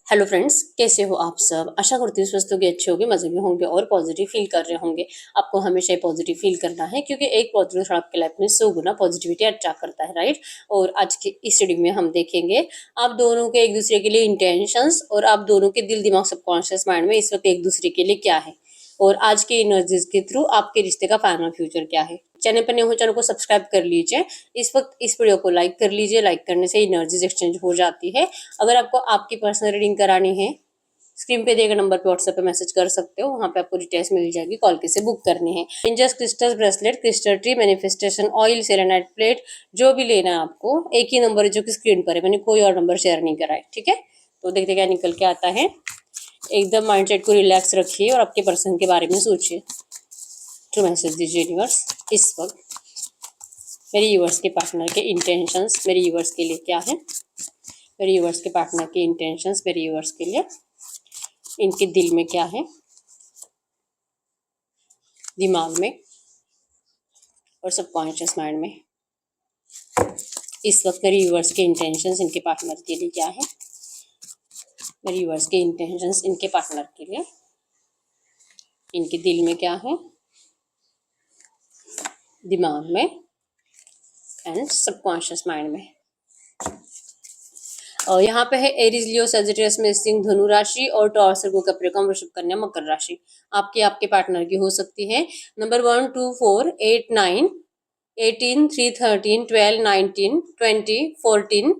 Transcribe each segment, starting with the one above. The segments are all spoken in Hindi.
हेलो फ्रेंड्स, कैसे हो आप सब। आशा करती हूँ स्वस्थ होंगे, अच्छे होंगे, मजे में होंगे और पॉजिटिव फील कर रहे होंगे। आपको हमेशा पॉजिटिव फील करना है क्योंकि एक पॉजिटिव थॉट आपके लाइफ में 100 गुना पॉजिटिविटी अट्रैक्ट करता है, राइट। और आज की इस स्टडी में हम देखेंगे आप दोनों के एक दूसरे के लिए इंटेंशंस और आप दोनों के दिल दिमाग सबकॉन्शियस माइंड में इस वक्त एक दूसरे के लिए क्या है और आज के एनर्जीज के थ्रू आपके रिश्ते का फाइनल फ्यूचर क्या है। चैनल पर नए हो, चैनल को सब्सक्राइब कर लीजिए। इस वक्त इस वीडियो को लाइक कर लीजिए। लाइक करने से एनर्जीज एक्सचेंज हो जाती है। अगर आपको आपकी पर्सनल रीडिंग करानी है, स्क्रीन पे दिए गए नंबर पे व्हाट्सएप पे मैसेज कर सकते हो। वहाँ पे आपको डिटेल्स मिल जाएगी। कॉल कैसे बुक करनी है। इंजस crystal bracelet, crystal tree, manifestation oil, selenite plate, जो भी लेना है आपको, एक ही नंबर है जो कि स्क्रीन पर है। मैंने कोई और नंबर शेयर नहीं करा है, ठीक है। तो देखते क्या निकल के आता है। एकदम माइंडसेट को रिलैक्स रखिए और आपके पर्सन के बारे में सोचिए। तो मैसेज दीजिए यूनिवर्स, इस वक्त मेरे यूवर्स के पार्टनर के इंटेंशंस मेरे यूवर्स के लिए क्या है। मेरे यूवर्स के पार्टनर के इंटेंशंस मेरे यूवर्स के लिए, इनके दिल में क्या है, दिमाग में और सबकॉन्शियस माइंड में। इस वक्त मेरे यूवर्स के इंटेंशंस इनके पार्टनर के लिए क्या है। मेरे यूवर्स के इंटेंशंस इनके पार्टनर के लिए, इनके दिल में क्या है, दिमाग में एंड सबकॉन्शियस माइंड में। और यहाँ पे है एरीज, लियो, सजिटेरियस में सिंह, धनु राशि और टॉरस, कैप्रिकॉर्न, वृषभ, कन्या, मकर राशि आपके पार्टनर की हो सकती है। नंबर 1, 2, 4, 8, 9, 18, 3, 13, 12, 19, 20, 14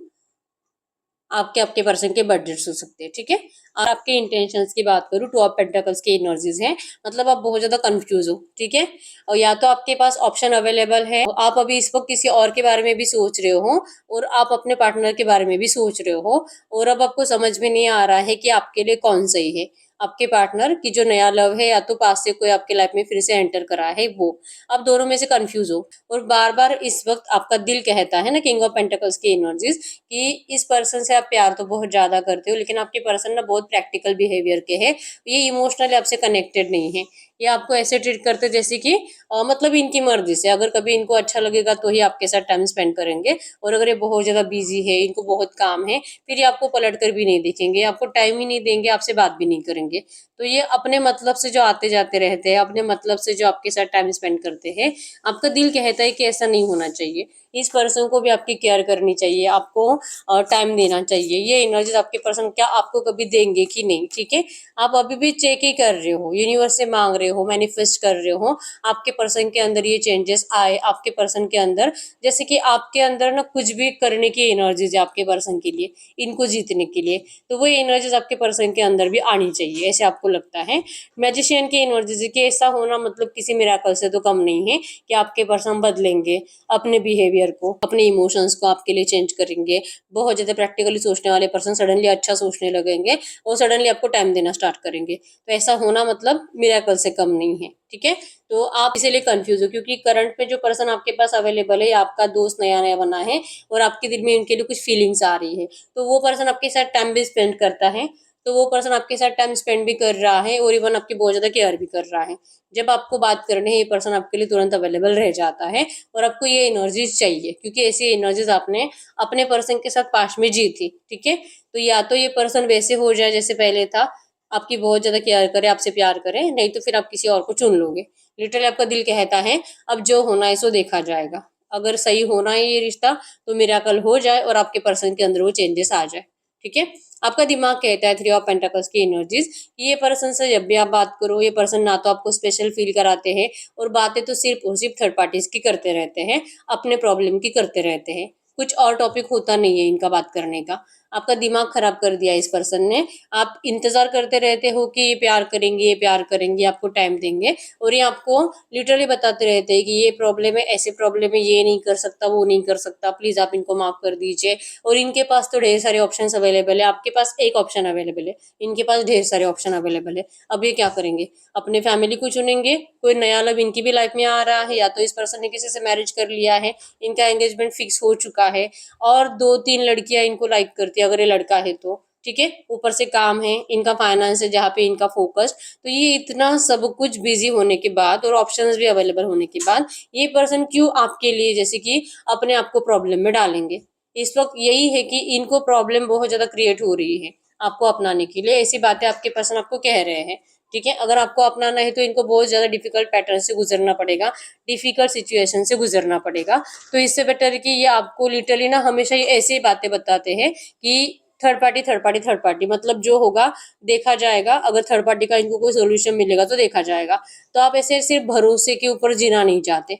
आपके पर्सन के बर्थडेट्स हो सकते हैं, ठीक है। और आपके इंटेंशंस की बात करूँ, 2 ऑफ पेंटिकल्स की एनर्जीज हैं। मतलब आप बहुत ज्यादा कंफ्यूज हो, ठीक है। और या तो आपके पास ऑप्शन अवेलेबल है, आप अभी इस वक्त किसी और के बारे में भी सोच रहे हो और आप अपने पार्टनर के बारे में भी सोच रहे हो और अब आपको समझ में नहीं आ रहा है कि आपके लिए कौन सही है। आपके पार्टनर की जो नया लव है या तो पास से कोई आपके लाइफ में फिर से एंटर करा है, वो आप दोनों में से कंफ्यूज हो। और बार बार इस वक्त आपका दिल कहता है ना, किंग ऑफ पेंटिकल्स की एनर्जीज, कि इस पर्सन से आप प्यार तो बहुत ज्यादा करते हो लेकिन आपके पर्सन ना बहुत प्रैक्टिकल बिहेवियर के हैं। ये इमोशनली आपसे कनेक्टेड नहीं है। ये आपको ऐसे ट्रीट करते जैसे कि मतलब इनकी मर्जी से, अगर कभी इनको अच्छा लगेगा तो ही आपके साथ टाइम स्पेंड करेंगे और अगर ये बहुत ज्यादा बिजी है, इनको बहुत काम है, फिर ये आपको पलट कर भी नहीं दिखेंगे, आपको टाइम ही नहीं देंगे, आपसे बात भी नहीं करेंगे। तो ये अपने मतलब से जो आते जाते रहते हैं, अपने मतलब से जो आपके साथ टाइम स्पेंड करते हैं, आपका दिल कहता है कि ऐसा नहीं होना चाहिए। इस पर्सन को भी आपकी केयर करनी चाहिए, आपको टाइम देना चाहिए। ये एनर्जीज आपके पर्सन क्या आपको कभी देंगे कि नहीं, ठीक है। आप अभी भी चेक ही कर रहे हो, यूनिवर्स से मांग रहे हो, मैनिफेस्ट कर रहे हो आपके पर्सन के अंदर ये चेंजेस आए। आपके पर्सन के अंदर जैसे कि आपके अंदर ना कुछ भी करने की एनर्जीज है आपके पर्सन के लिए, इनको जीतने के लिए। तो वो एनर्जीज आपके पर्सन के अंदर भी आनी चाहिए, ऐसे आपको लगता है। मैजिशियन की एनर्जीज की ऐसा होना मतलब किसी मिराकल से तो कम नहीं है कि आपके पर्सन बदलेंगे अपने बिहेवियर को, अपने इमोशंस को आपके लिए चेंज करेंगे। बहुत ज्यादा प्रैक्टिकली सोचने वाले पर्सन सडनली अच्छा सोचने लगेंगे और सडनली आपको टाइम देना स्टार्ट करेंगे। तो ऐसा होना मतलब मिरेकल से कम नहीं है, ठीक है। तो आप इसीलिए कंफ्यूज हो क्योंकि करंट में जो पर्सन आपके पास अवेलेबल है, आपका दोस्त नया नया बना है और आपके दिल में इनके लिए कुछ फीलिंग्स आ रही है, तो वो पर्सन आपके साथ टाइम भी स्पेंड करता है। तो वो पर्सन आपके साथ टाइम स्पेंड भी कर रहा है और इवन आपकी बहुत ज्यादा केयर भी कर रहा है। जब आपको बात करनी है, ये पर्सन आपके लिए तुरंत अवेलेबल रह जाता है और आपको ये एनर्जीज चाहिए क्योंकि ऐसी एनर्जीज आपने अपने पर्सन के साथ पास में जी थी, ठीक है। तो या तो ये पर्सन वैसे हो जाए जैसे पहले था, आपकी बहुत ज्यादा केयर करे, आपसे प्यार करे, नहीं तो फिर आप किसी और को चुन लोगे। लिटरली आपका दिल कहता है अब जो होना है सो देखा जाएगा। अगर सही होना है ये रिश्ता तो मिराकल हो जाए और आपके पर्सन के अंदर वो चेंजेस आ जाए, ठीक है। आपका दिमाग कहता है, 3 ऑफ पेंटाकल्स की एनर्जीज, ये पर्सन से जब भी आप बात करो, ये पर्सन ना तो आपको स्पेशल फील कराते हैं और बातें तो सिर्फ और सिर्फ थर्ड पार्टीज की करते रहते हैं, अपने प्रॉब्लम की करते रहते हैं। कुछ और टॉपिक होता नहीं है इनका बात करने का। आपका दिमाग खराब कर दिया इस पर्सन ने। आप इंतजार करते रहते हो कि ये प्यार करेंगे, ये प्यार करेंगे, आपको टाइम देंगे और ये आपको लिटरली बताते रहते हैं कि ये प्रॉब्लम है, ऐसे प्रॉब्लम है, ये नहीं कर सकता, वो नहीं कर सकता, प्लीज आप इनको माफ कर दीजिए। और इनके पास तो ढेर सारे ऑप्शंस अवेलेबल है, आपके पास एक ऑप्शन अवेलेबल है, इनके पास ढेर सारे ऑप्शन अवेलेबल है। अब ये क्या करेंगे, अपने फैमिली को चुनेंगे, कोई नया लव इनकी भी लाइफ में आ रहा है, या तो इस पर्सन ने किसी से मैरिज कर लिया है, इनका एंगेजमेंट फिक्स हो चुका है और 2-3 लड़कियां इनको लाइक करती है अगर ये लड़का है तो, ठीक है। ऊपर से काम है, इनका फाइनेंस है जहाँ पे इनका फोकस। तो ये इतना सब कुछ बिजी होने के बाद और ऑप्शंस भी अवेलेबल होने के बाद ये पर्सन क्यों आपके लिए जैसे कि अपने आप को प्रॉब्लम में डालेंगे। इस वक्त यही है कि इनको प्रॉब्लम बहुत ज्यादा क्रिएट हो रही है आपको अपनाने के लिए। ऐसी बातें आपके पर्सन आपको कह रहे हैं, ठीक है। अगर आपको अपनाना है तो इनको बहुत ज्यादा डिफिकल्ट पैटर्न से गुजरना पड़ेगा, डिफिकल्ट सिचुएशन से गुजरना पड़ेगा। तो इससे बेटर है कि ये आपको लिटरली ना हमेशा ये ऐसी ही बातें बताते हैं कि third party third party third party, मतलब जो होगा देखा जाएगा। अगर थर्ड पार्टी का इनको कोई सोल्यूशन मिलेगा तो देखा जाएगा। तो आप ऐसे सिर्फ भरोसे के ऊपर जीना नहीं चाहते,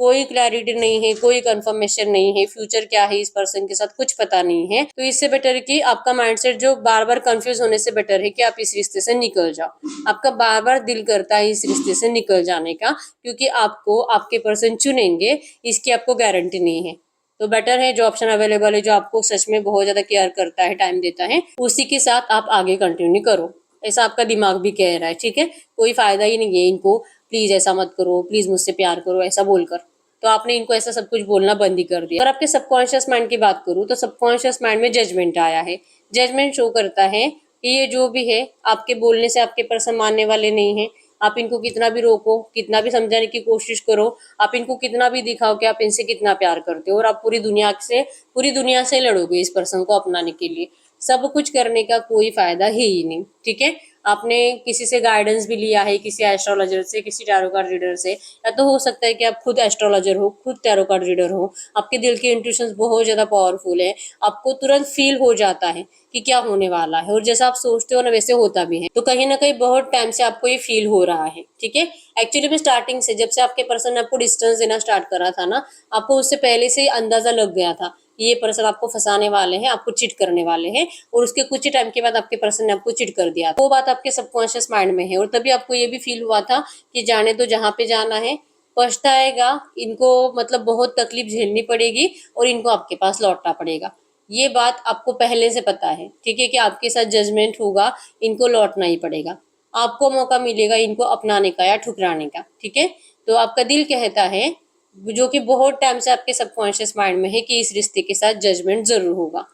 कोई क्लैरिटी नहीं है, कोई कंफर्मेशन नहीं है, फ्यूचर क्या है इस पर्सन के साथ कुछ पता नहीं है। तो इससे बेटर है कि आपका माइंडसेट जो बार बार कंफ्यूज होने से बेटर है कि आप इस रिश्ते से निकल जाओ। आपका बार बार दिल करता है इस रिश्ते से निकल जाने का, क्योंकि आपको आपके पर्सन चुनेंगे इसकी आपको गारंटी नहीं है। तो बेटर है जो ऑप्शन अवेलेबल है, जो आपको सच में बहुत ज्यादा केयर करता है, टाइम देता है, उसी के साथ आप आगे कंटिन्यू करो। ऐसा आपका दिमाग भी कह रहा है, ठीक है। कोई फायदा ही नहीं है इनको प्लीज ऐसा मत करो, प्लीज मुझसे प्यार करो ऐसा बोलकर। तो आपने इनको ऐसा सब कुछ बोलना बंद ही कर दिया। अगर आपके सबकॉन्शियस माइंड की बात करूँ तो सबकॉन्शियस माइंड में जजमेंट आया है। जजमेंट शो करता है कि ये जो भी है आपके बोलने से आपके पर्सन मानने वाले नहीं है। आप इनको कितना भी रोको, कितना भी समझाने की कोशिश करो, आप इनको कितना भी दिखाओ कि आप इनसे कितना प्यार करते हो, और आप पूरी दुनिया से लड़ोगे इस पर्सन को अपनाने के लिए, सब कुछ करने का कोई फायदा है ही नहीं, ठीक है। आपने किसी से गाइडेंस भी लिया है, किसी एस्ट्रोलॉजर से, किसी टैरो कार्ड रीडर से, या तो हो सकता है कि आप खुद एस्ट्रोलॉजर हो, खुद टैरो कार्ड रीडर हो। आपके दिल के इंट्यूशंस बहुत ज्यादा पावरफुल है, आपको तुरंत फील हो जाता है कि क्या होने वाला है, और जैसा आप सोचते हो ना वैसे होता भी है। तो कहीं ना कहीं बहुत टाइम से आपको ये फील हो रहा है, ठीक है। एक्चुअली में स्टार्टिंग से, जब से आपके पर्सन ने आपको डिस्टेंस देना स्टार्ट करा था ना, आपको उससे पहले से ही अंदाजा लग गया था कि ये पर्सन आपको फंसाने वाले हैं, आपको चिट करने वाले हैं, और उसके कुछ ही टाइम के बाद आपके पर्सन ने आपको चिट कर दिया। वो बात आपके सबकॉन्शियस माइंड में है, और तभी आपको ये भी फील हुआ था कि जाने तो जहाँ पे जाना है, पछताएगा इनको, मतलब बहुत तकलीफ झेलनी पड़ेगी और इनको आपके पास लौटना पड़ेगा। ये बात आपको पहले से पता है, ठीक है, कि आपके साथ जजमेंट होगा, इनको लौटना ही पड़ेगा। आपको मौका मिलेगा इनको अपनाने का या ठुकराने का, ठीक है। तो आपका दिल कहता है, जो कि बहुत टाइम से आपके सबकॉन्शियस माइंड में है, कि इस रिश्ते के साथ जजमेंट जरूर होगा,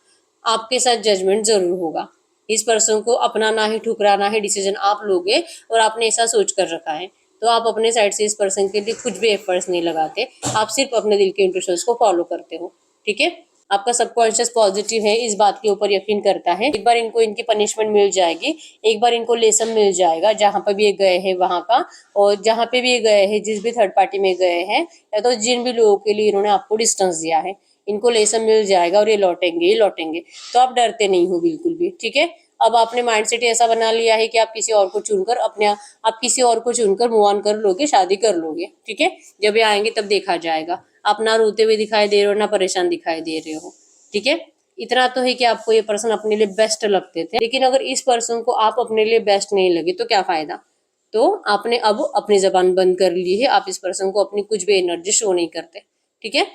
आपके साथ जजमेंट जरूर होगा। इस पर्सन को अपनाना है ठुकराना है, डिसीजन आप लोगे, और आपने ऐसा सोच कर रखा है। तो आप अपने साइड से इस पर्सन के लिए कुछ भी एफर्ट्स नहीं लगाते, आप सिर्फ अपने दिल के इंट्यूशंस को फॉलो करते हो, ठीक है। आपका सबकॉन्शियस पॉजिटिव है, इस बात के ऊपर यकीन करता है। एक बार इनको इनकी पनिशमेंट मिल जाएगी, एक बार इनको लेसन मिल जाएगा जहां पर भी ये गए हैं वहां का, और जहां पे भी ये गए हैं, जिस भी थर्ड पार्टी में गए हैं, या तो जिन भी लोगों के लिए इन्होंने आपको डिस्टेंस दिया है, इनको लेसन मिल जाएगा और ये लौटेंगे ही लौटेंगे। तो आप डरते नहीं हो बिल्कुल भी, ठीक है। अब आपने माइंडसेट ऐसा बना लिया है कि आप किसी और को चुनकर आप किसी और को चुनकर मूव ऑन कर लोगे, शादी कर लोगे, ठीक है। जब ये आएंगे तब देखा जाएगा। आप ना रोते हुए दिखाई दे रहे हो, ना परेशान दिखाई दे रहे हो, ठीक है। इतना तो है कि आपको ये पर्सन अपने लिए बेस्ट लगते थे, लेकिन अगर इस पर्सन को आप अपने लिए बेस्ट नहीं लगे तो क्या फायदा। तो आपने अब अपनी जबान बंद कर ली है, आप इस पर्सन को अपनी कुछ भी एनर्जी शो नहीं करते, ठीक है।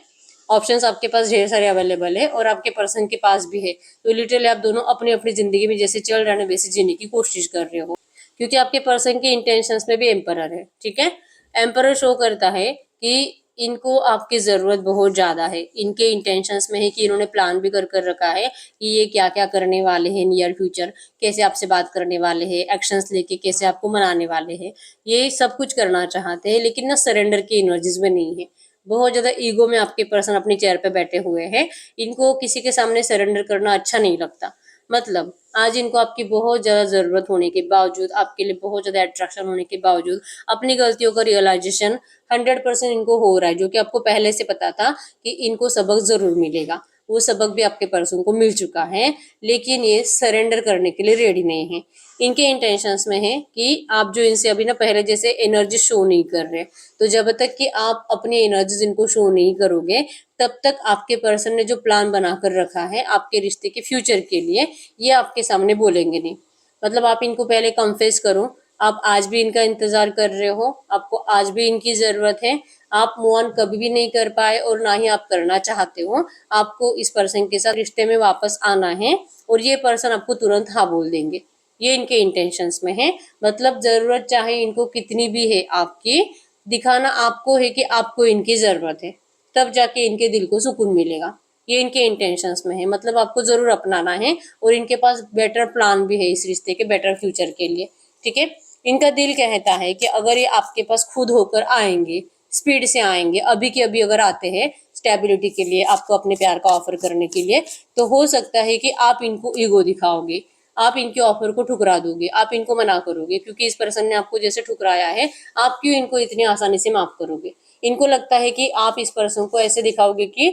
ऑप्शंस आपके पास ढेर सारे अवेलेबल है, और आपके पर्सन के पास भी है। तो लिटरली आप दोनों अपनी अपनी जिंदगी में जैसे चल रहे हैं वैसे जीने की कोशिश कर रहे हो, क्योंकि आपके पर्सन के इंटेंशंस में भी एम्परर है, ठीक है। एम्परर शो करता है कि इनको आपकी जरूरत बहुत ज्यादा है, इनके इंटेंशंस में है कि इन्होंने प्लान भी कर कर रखा है कि ये क्या क्या करने वाले हैं नियर फ्यूचर, कैसे आपसे बात करने वाले हैं, एक्शंस लेके कैसे आपको मनाने वाले हैं, ये सब कुछ करना चाहते हैं, लेकिन ना सरेंडर की एनर्जीज में नहीं है। बहुत ज्यादा ईगो में आपके पर्सन अपनी चेयर पे बैठे हुए हैं, इनको किसी के सामने सरेंडर करना अच्छा नहीं लगता। मतलब आज इनको आपकी बहुत ज्यादा जरूरत होने के बावजूद, आपके लिए बहुत ज्यादा अट्रैक्शन होने के बावजूद, अपनी गलतियों का रियलाइजेशन 100% इनको हो रहा है, जो कि आपको पहले से पता था कि इनको सबक जरूर मिलेगा। वो सबक भी आपके पर्सन को मिल चुका है, लेकिन ये सरेंडर करने के लिए रेडी नहीं है। इनके इंटेंशंस में है कि आप जो इनसे अभी ना पहले जैसे एनर्जी शो नहीं कर रहे, तो जब तक कि आप अपनी एनर्जीज इनको शो नहीं करोगे, तब तक आपके पर्सन ने जो प्लान बनाकर रखा है आपके रिश्ते के फ्यूचर के लिए, ये आपके सामने बोलेंगे नहीं। मतलब आप इनको पहले कन्फेस करो, आप आज भी इनका इंतजार कर रहे हो, आपको आज भी इनकी जरूरत है, आप मूव ऑन कभी भी नहीं कर पाए और ना ही आप करना चाहते हो। आपको इस पर्सन के साथ रिश्ते में वापस आना है, और ये पर्सन आपको तुरंत हाँ बोल देंगे। ये इनके इंटेंशंस में है। मतलब जरूरत चाहे इनको कितनी भी है आपकी, दिखाना आपको है कि आपको इनकी जरूरत है, तब जाके इनके दिल को सुकून मिलेगा। ये इनके इंटेंशंस में है, मतलब आपको जरूर अपनाना है, और इनके पास बेटर प्लान भी है इस रिश्ते के बेटर फ्यूचर के लिए, ठीक है। इनका दिल कहता है कि अगर ये आपके पास खुद होकर आएंगे, स्पीड से आएंगे, अभी के अभी अगर आते हैं स्टेबिलिटी के लिए, आपको अपने प्यार का ऑफर करने के लिए, तो हो सकता है कि आप इनको ईगो दिखाओगे, आप इनके ऑफर को ठुकरा दोगे, आप इनको मना करोगे, क्योंकि इस पर्सन ने आपको जैसे ठुकराया है, आप क्यों इनको इतनी आसानी से माफ करोगे। इनको लगता है कि आप इस पर्सन को ऐसे दिखाओगे कि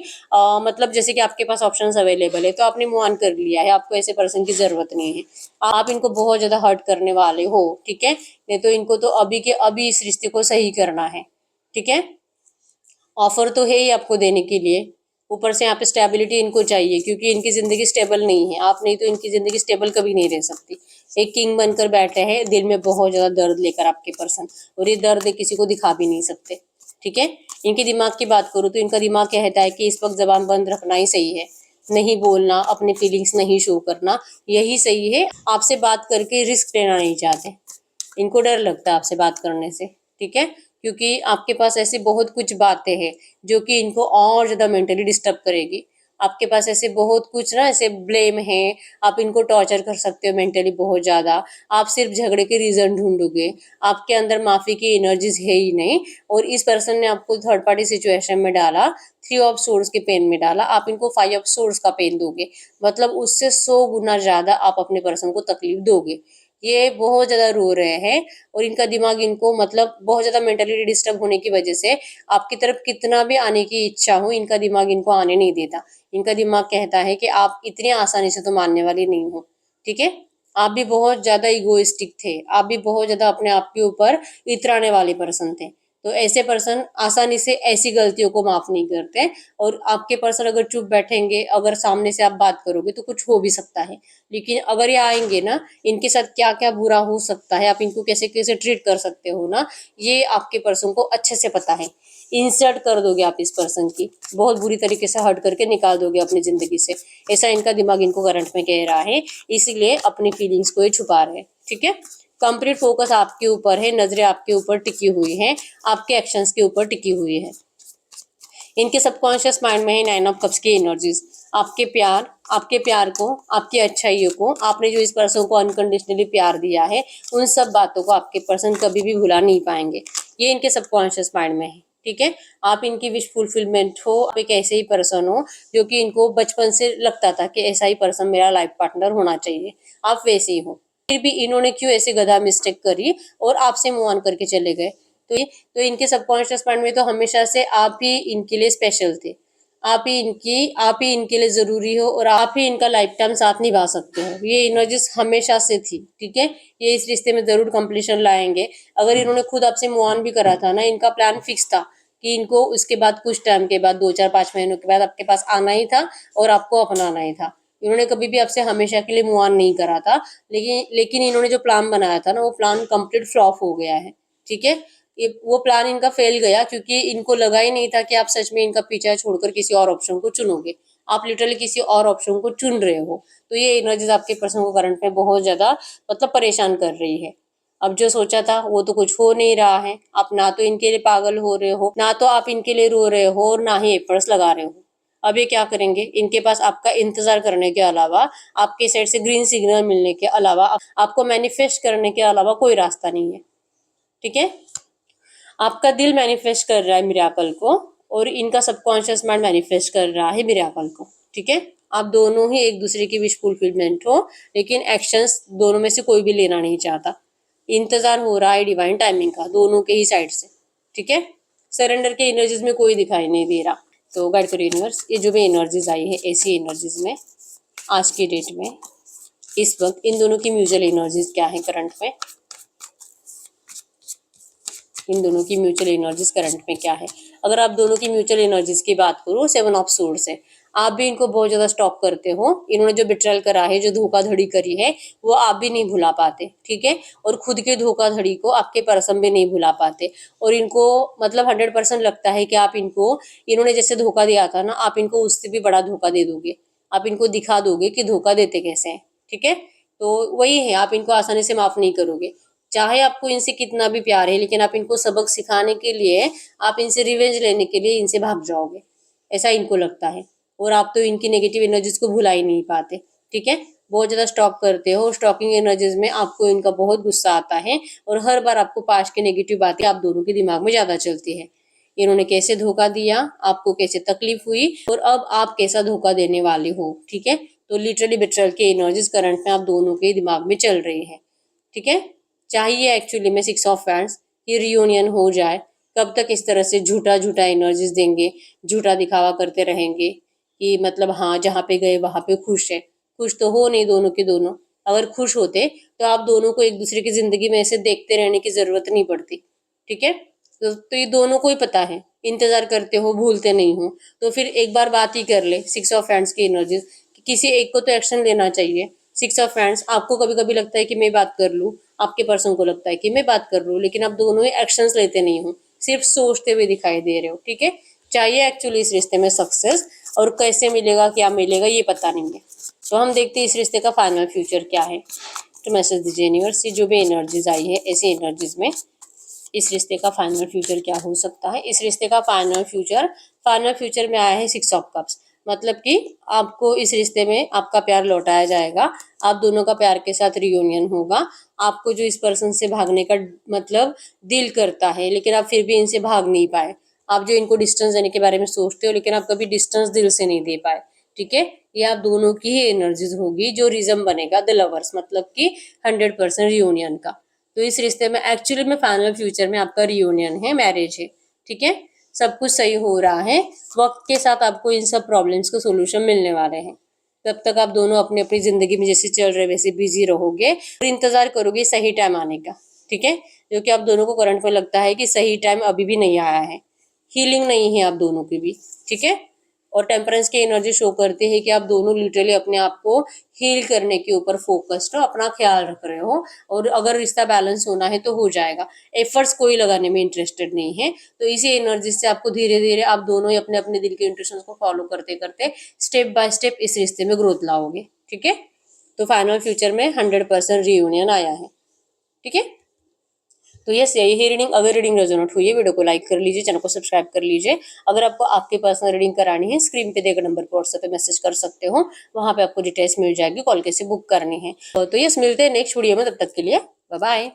मतलब जैसे कि आपके पास ऑप्शंस अवेलेबल है, तो आपने मूव ऑन कर लिया है, आपको ऐसे पर्सन की जरूरत नहीं है, आप इनको बहुत ज्यादा हर्ट करने वाले हो, ठीक है। नहीं तो इनको तो अभी के अभी इस रिश्ते को सही करना है, ठीक है। ऑफर तो है ही आपको देने के लिए, ऊपर से यहाँ पे स्टेबिलिटी इनको चाहिए, क्योंकि इनकी जिंदगी स्टेबल नहीं है, आप नहीं तो इनकी जिंदगी स्टेबल कभी नहीं रह सकती। एक किंग बनकर बैठे हैं दिल में बहुत ज्यादा दर्द लेकर आपके पर्सन, और ये दर्द किसी को दिखा भी नहीं सकते, ठीक है। इनके दिमाग की बात करूँ तो इनका दिमाग कहता है कि इस वक्त जबान बंद रखना ही सही है, नहीं बोलना, अपने फीलिंग्स नहीं शो करना, यही सही है। आपसे बात करके रिस्क लेना नहीं चाहते, इनको डर लगता है आपसे बात करने से, ठीक है। क्योंकि आपके पास ऐसी बहुत कुछ बातें हैं जो कि इनको और ज़्यादा मेंटली डिस्टर्ब करेगी। आपके पास ऐसे बहुत कुछ ना ऐसे ब्लेम है, आप इनको टॉर्चर कर सकते हो मेंटली बहुत ज़्यादा। आप सिर्फ झगड़े के रीज़न ढूंढोगे, आपके अंदर माफ़ी की एनर्जीज है ही नहीं, और इस पर्सन ने आपको थर्ड पार्टी सिचुएशन में डाला, 3 ऑफ सोर्स के पेन में डाला, आप इनको 5 ऑफ सोर्स का पेन दोगे, मतलब उससे 100 गुना ज़्यादा आप अपने पर्सन को तकलीफ दोगे। ये बहुत ज़्यादा रो रहे हैं, और इनका दिमाग इनको मतलब बहुत ज़्यादा मेंटली डिस्टर्ब होने की वजह से आपकी तरफ कितना भी आने की इच्छा हो, इनका दिमाग इनको आने नहीं देता। इनका दिमाग कहता है कि आप इतनी आसानी से तो मानने वाली नहीं हो, ठीक है। आप भी बहुत ज़्यादा इगोइस्टिक थे, आप भी बहुत ज़्यादा अपने आप के ऊपर इतराने वाले पर्सन थे। तो ऐसे पर्सन आसानी से ऐसी गलतियों को माफ़ नहीं करते, और आपके पर्सन अगर चुप बैठेंगे, अगर सामने से आप बात करोगे तो कुछ हो भी सकता है, लेकिन अगर ये आएंगे ना, इनके साथ क्या क्या बुरा हो सकता है, आप इनको कैसे कैसे ट्रीट कर सकते हो ना, ये आपके पर्सन को अच्छे से पता है। इंसल्ट कर दोगे आप इस पर्सन की, बहुत बुरी तरीके से हर्ट करके निकाल दोगे अपनी जिंदगी से, ऐसा इनका दिमाग इनको करंट में कह रहा है, इसीलिए अपनी फीलिंग्स को ये छुपा रहे हैं, ठीक है। कंप्लीट फोकस आपके ऊपर है, नजरें आपके ऊपर टिकी हुई हैं, आपके एक्शंस के ऊपर टिकी हुई है। इनके सबकॉन्शियस माइंड में है 9 ऑफ कप्स की एनर्जीज। आपके प्यार को, आपकी अच्छाइयों को, आपने जो इस पर्सन को अनकंडीशनली प्यार दिया है, उन सब बातों को आपके पर्सन कभी भी भुला नहीं पाएंगे। ये इनके सबकॉन्शियस माइंड में है, ठीक है। आप इनकी विश फुलफिलमेंट हो, आप एक ऐसे ही पर्सन हो जो कि इनको बचपन से लगता था कि ऐसा ही पर्सन मेरा लाइफ पार्टनर होना चाहिए, आप वैसे ही हो। फिर भी इन्होंने क्यों ऐसे गधा मिस्टेक करी और आपसे मूव ऑन करके चले गए। तो इनके सबकॉन्शियस माइंड में तो हमेशा से आप ही इनके लिए स्पेशल थे, आप ही इनके लिए जरूरी हो, और आप ही इनका लाइफ टाइम साथ निभा सकते हो। ये एनर्जीज हमेशा से थी, ठीक है। ये इस रिश्ते में जरूर कंप्लीशन लाएंगे। अगर इन्होंने खुद आपसे मूव ऑन भी करा था ना, इनका प्लान फिक्स था कि इनको उसके बाद कुछ टाइम के बाद 2 4 5 महीनों के बाद आपके पास आना ही था और आपको अपनाना ही था। इन्होंने कभी भी आपसे हमेशा के लिए मूव ऑन नहीं करा था, लेकिन इन्होंने जो प्लान बनाया था ना, वो प्लान कंप्लीट फ्लॉप हो गया है, ठीक है। ये वो प्लान इनका फेल गया, क्योंकि इनको लगा ही नहीं था कि आप सच में इनका पीछा छोड़कर किसी और ऑप्शन को चुनोगे। आप लिटरली किसी और ऑप्शन को चुन रहे हो। तो ये एनर्जीज आपके पर्सन को करंट में बहुत ज्यादा मतलब परेशान कर रही है। अब जो सोचा था वो तो कुछ हो नहीं रहा है। आप ना तो इनके लिए पागल हो रहे हो, ना तो आप इनके लिए रो रहे हो, और ना ही एफर्ट्स लगा रहे हो। अब ये क्या करेंगे, इनके पास आपका इंतजार करने के अलावा, आपके साइड से ग्रीन सिग्नल मिलने के अलावा, आपको मैनिफेस्ट करने के अलावा कोई रास्ता नहीं है, ठीक है। आपका दिल मैनिफेस्ट कर रहा है मिराकल को, और इनका सबकॉन्शियस माइंड मैनिफेस्ट कर रहा है मिराकल को, ठीक है। आप दोनों ही एक दूसरे की विश फुलफिलमेंट हो, लेकिन एक्शंस दोनों में से कोई भी लेना नहीं चाहता। इंतजार हो रहा है डिवाइन टाइमिंग का दोनों के ही साइड से, ठीक है। सरेंडर के एनर्जीज में कोई दिखाई नहीं दे रहा। तो गाइड करो यूनिवर्स, ये जो भी एनर्जीज आई है, ऐसी एनर्जीज में आज की डेट में इस वक्त इन दोनों की म्यूचुअल एनर्जीज क्या है करंट में, इन दोनों की म्यूचुअल एनर्जीज करंट में क्या है। अगर आप दोनों की म्यूचुअल एनर्जीज की बात करो, 7 ऑफ सोर्ड्स है। आप भी इनको बहुत ज्यादा स्टॉक करते हो, इन्होंने जो बिट्रेल करा है, जो धोखाधड़ी करी है, वो आप भी नहीं भुला पाते, ठीक है। और खुद के धोखाधड़ी को आपके पर्सन भी नहीं भुला पाते, और इनको मतलब 100% लगता है कि आप इनको, इन्होंने जैसे धोखा दिया था ना, आप इनको उससे भी बड़ा धोखा दे दोगे। आप इनको दिखा दोगे कि धोखा देते कैसे हैं, ठीक है। तो वही है, आप इनको आसानी से माफ नहीं करोगे। चाहे आपको इनसे कितना भी प्यार है, लेकिन आप इनको सबक सिखाने के लिए, आप इनसे रिवेंज लेने के लिए इनसे भाग जाओगे, ऐसा इनको लगता है। और आप तो इनकी नेगेटिव एनर्जीज को भुला ही नहीं पाते, ठीक है। बहुत ज्यादा स्टॉक करते हो, स्टॉकिंग एनर्जीज में आपको इनका बहुत गुस्सा आता है, और हर बार आपको पास्ट की नेगेटिव बातें आप दोनों के दिमाग में ज्यादा चलती है। इन्होंने कैसे धोखा दिया, आपको कैसे तकलीफ हुई, और अब आप कैसा धोखा देने वाले हो, ठीक है। तो लिटरली बिट्रल की एनर्जीज करंट में आप दोनों के दिमाग में चल रही है, ठीक है। चाहिए एक्चुअली में 6 ऑफ वैंड्स कि रियूनियन हो जाए। कब तक इस तरह से झूठा झूठा एनर्जीज देंगे, झूठा दिखावा करते रहेंगे कि मतलब हाँ जहाँ पे गए वहां पे खुश है। खुश तो हो नहीं दोनों के दोनों। अगर खुश होते तो आप दोनों को एक दूसरे की जिंदगी में ऐसे देखते रहने की जरूरत नहीं पड़ती, ठीक है। तो ये दोनों को ही पता है, इंतजार करते हो, भूलते नहीं हो। तो फिर एक बार बात ही कर ले 6 ऑफ हैंड्स की एनर्जीज, किसी एक को तो एक्शन लेना चाहिए। 6 ऑफ हैंड्स, आपको कभी कभी लगता है कि मैं बात कर लूं, आपके पर्सन को लगता है कि मैं बात कर लूं, लेकिन आप दोनों ही एक्शंस लेते नहीं हो, सिर्फ सोचते हुए दिखाई दे रहे हो, ठीक है। चाहिए एक्चुअली इस रिश्ते में सक्सेस, और कैसे मिलेगा क्या मिलेगा ये पता नहीं है। तो हम देखते हैं इस रिश्ते का फाइनल फ्यूचर क्या है। तो मैसेज दीजिए यूनिवर्स से, जो भी एनर्जीज आई है ऐसी एनर्जीज में इस रिश्ते का फाइनल फ्यूचर क्या हो सकता है। इस रिश्ते का फाइनल फ्यूचर में आया है 6 ऑफ कप्स, मतलब कि आपको इस रिश्ते में आपका प्यार लौटाया जाएगा, आप दोनों का प्यार के साथ रियूनियन होगा। आपको जो इस पर्सन से भागने का मतलब दिल करता है, लेकिन आप फिर भी इनसे भाग नहीं पाए। आप जो इनको डिस्टेंस देने के बारे में सोचते हो, लेकिन आप कभी डिस्टेंस दिल से नहीं दे पाए, ठीक है। ये आप दोनों की ही एनर्जीज होगी जो रिजम बनेगा द लवर्स, मतलब कि 100% रियूनियन का। तो इस रिश्ते में एक्चुअली में फाइनल फ्यूचर में आपका रियूनियन है, मैरिज है, ठीक है। सब कुछ सही हो रहा है, वक्त के साथ आपको इन सब प्रॉब्लम्स का सोल्यूशन मिलने वाले हैं। तब तक आप दोनों अपनी अपनी जिंदगी में जैसे चल रहे वैसे बिजी रहोगे और इंतजार करोगे सही टाइम आने का, ठीक है। जो कि आप दोनों को करंट में लगता है कि सही टाइम अभी भी नहीं आया है, हीलिंग नहीं है आप दोनों की भी, ठीक है। और टेम्परेंस की एनर्जी शो करती है कि आप दोनों लिटरली अपने आप को हील करने के ऊपर फोकस्ड हो, अपना ख्याल रख रहे हो, और अगर रिश्ता बैलेंस होना है तो हो जाएगा। एफर्ट्स कोई लगाने में इंटरेस्टेड नहीं है। तो इसी एनर्जी से आपको धीरे धीरे आप दोनों ही अपने अपने दिल के इंट्यूशंस को फॉलो करते करते स्टेप बाय स्टेप इस रिश्ते में ग्रोथ लाओगे, ठीक है। तो फाइनल फ्यूचर में 100% रियूनियन आया है, ठीक है। तो यस, यही रीडिंग, अगर रीडिंग रेजोनेट हुई है वीडियो को लाइक कर लीजिए, चैनल को सब्सक्राइब कर लीजिए। अगर आपको आपकी पर्सनल रीडिंग करानी है, स्क्रीन पे देकर नंबर पर व्हाट्सएप पे मैसेज कर सकते हो, वहां पे आपको डिटेल्स मिल जाएगी, कॉल कैसे बुक करनी है। तो यस, मिलते हैं नेक्स्ट वीडियो में, तब तक के लिए बाय बाय।